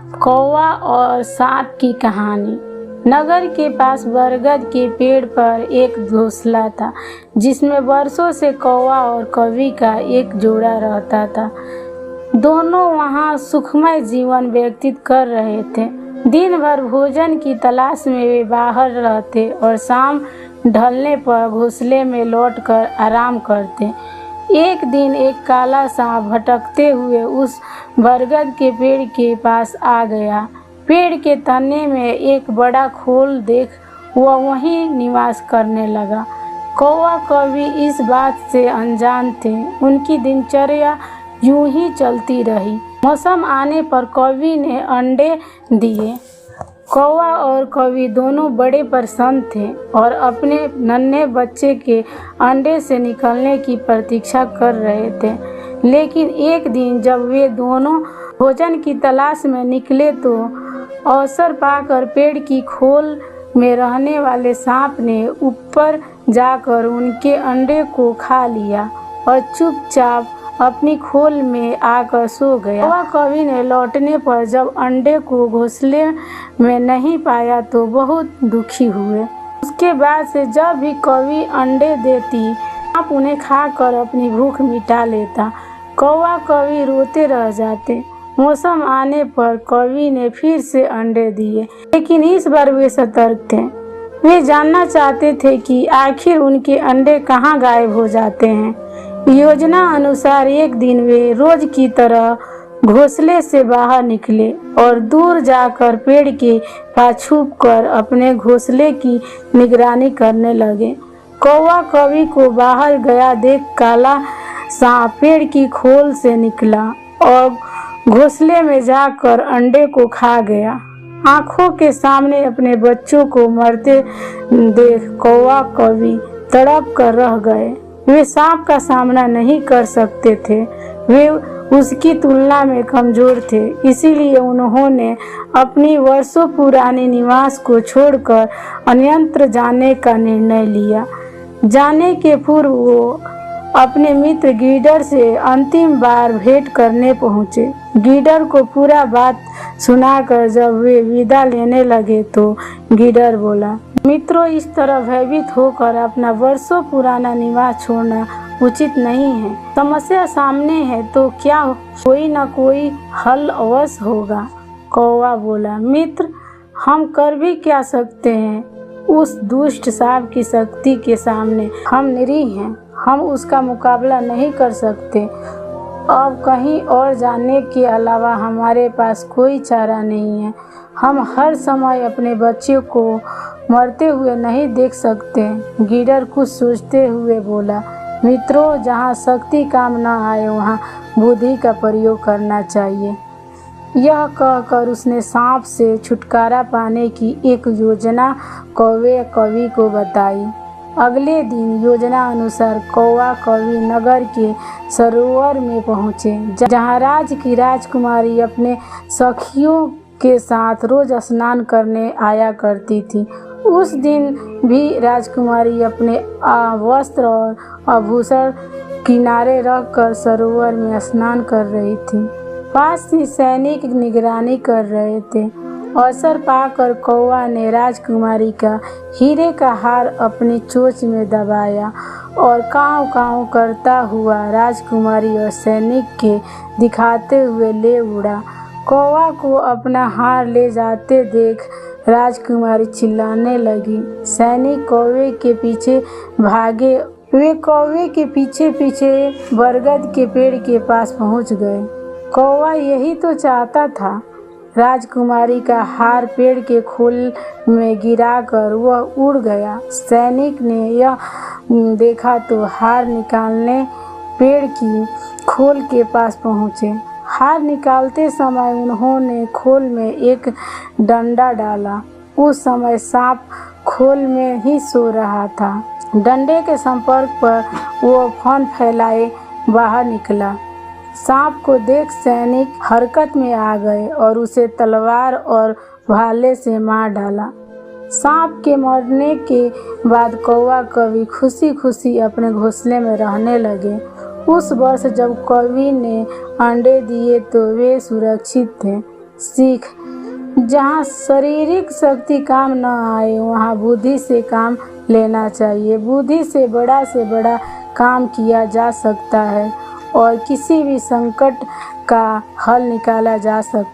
कौवा और सांप की कहानी। नगर के पास बरगद के पेड़ पर एक घोंसला था जिसमें वर्षों से कौवा और कौवी का एक जोड़ा रहता था। दोनों वहां सुखमय जीवन व्यतीत कर रहे थे। दिन भर भोजन की तलाश में वे बाहर रहते और शाम ढलने पर घोंसले में लौटकर आराम करते। एक दिन एक काला सांप भटकते हुए उस बरगद के पेड़ के पास आ गया। पेड़ के तने में एक बड़ा खोल देख वह वहीं निवास करने लगा। कौवा कौवी इस बात से अनजान थे। उनकी दिनचर्या यूं ही चलती रही। मौसम आने पर कौवी ने अंडे दिए। कौवा और कौवी दोनों बड़े प्रसन्न थे और अपने नन्हे बच्चे के अंडे से निकलने की प्रतीक्षा कर रहे थे। लेकिन एक दिन जब वे दोनों भोजन की तलाश में निकले तो अवसर पाकर पेड़ की खोल में रहने वाले सांप ने ऊपर जाकर उनके अंडे को खा लिया और चुपचाप अपनी खोल में आकर सो गया। कौवा कौवी ने लौटने पर जब अंडे को घोंसले में नहीं पाया तो बहुत दुखी हुए। उसके बाद से जब भी कौवी अंडे देती सांप उन्हें खाकर अपनी भूख मिटा लेता। कौवा कौवी रोते रह जाते। मौसम आने पर कौवी ने फिर से अंडे दिए, लेकिन इस बार वे सतर्क थे। वे जानना चाहते थे कि आखिर उनके अंडे कहाँ गायब हो जाते हैं। योजना अनुसार एक दिन वे रोज की तरह घोंसले से बाहर निकले और दूर जाकर पेड़ के पास छुपकर अपने घोंसले की निगरानी करने लगे। कौवा कौवी को बाहर गया देख काला सांप पेड़ की खोल से निकला और घोंसले में जाकर अंडे को खा गया। आंखों के सामने अपने बच्चों को मरते देख कौवा कौवी तड़प कर रह गए। वे सांप का सामना नहीं कर सकते थे। वे उसकी तुलना में कमजोर थे, इसीलिए उन्होंने अपनी वर्षों पुरानी निवास को छोड़कर अन्यत्र जाने का निर्णय लिया। जाने के पूर्व वो अपने मित्र गीदड़ से अंतिम बार भेंट करने पहुंचे। गीदड़ को पूरा बात सुनाकर जब वे विदा लेने लगे तो गीदड़ बोला, मित्रों, इस तरह भयभीत होकर अपना वर्षों पुराना निवास छोड़ना उचित नहीं है। समस्या सामने है तो क्या कोई न कोई हल अवश्य होगा। कौवा बोला, मित्र, हम कर भी क्या सकते हैं। उस दुष्ट सांप की शक्ति के सामने हम निरीह हैं। हम उसका मुकाबला नहीं कर सकते। अब कहीं और जाने के अलावा हमारे पास कोई चारा नहीं है। हम हर समय अपने बच्चे को मरते हुए नहीं देख सकते। गीदड़ कुछ सोचते हुए बोला, मित्रों, जहाँ शक्ति काम न आए वहाँ बुद्धि का प्रयोग करना चाहिए। यह कहकर उसने सांप से छुटकारा पाने की एक योजना कौवे कौवी को बताई। अगले दिन योजना अनुसार कौवा कौवी नगर के सरोवर में पहुँचे, जहाँ राज की राजकुमारी अपने सखियों के साथ रोज स्नान करने आया करती थी। उस दिन भी राजकुमारी अपने वस्त्र और आभूषण किनारे रखकर सरोवर में स्नान कर रही थी। पास ही सैनिक निगरानी कर रहे थे। अवसर पाकर कौवा ने राजकुमारी का हीरे का हार अपनी चोंच में दबाया और काँव काँव करता हुआ राजकुमारी और सैनिक के दिखाते हुए ले उड़ा। कौवा को अपना हार ले जाते देख राजकुमारी चिल्लाने लगी। सैनिक कौवे के पीछे भागे। वे कौवे के पीछे पीछे बरगद के पेड़ के पास पहुंच गए। कौवा यही तो चाहता था। राजकुमारी का हार पेड़ के खोल में गिराकर वह उड़ गया। सैनिक ने यह देखा तो हार निकालने पेड़ की खोल के पास पहुँचे। हार निकालते समय उन्होंने खोल में एक डंडा डाला। उस समय सांप खोल में ही सो रहा था। डंडे के संपर्क पर वो फन फैलाए बाहर निकला। सांप को देख सैनिक हरकत में आ गए और उसे तलवार और भाले से मार डाला। सांप के मरने के बाद कौवा कौवी खुशी खुशी अपने घोंसले में रहने लगे। उस वर्ष जब कौवी ने अंडे दिए तो वे सुरक्षित थे। सीख। जहाँ शारीरिक शक्ति काम न आए वहाँ बुद्धि से काम लेना चाहिए। बुद्धि से बड़ा काम किया जा सकता है और किसी भी संकट का हल निकाला जा सकता है।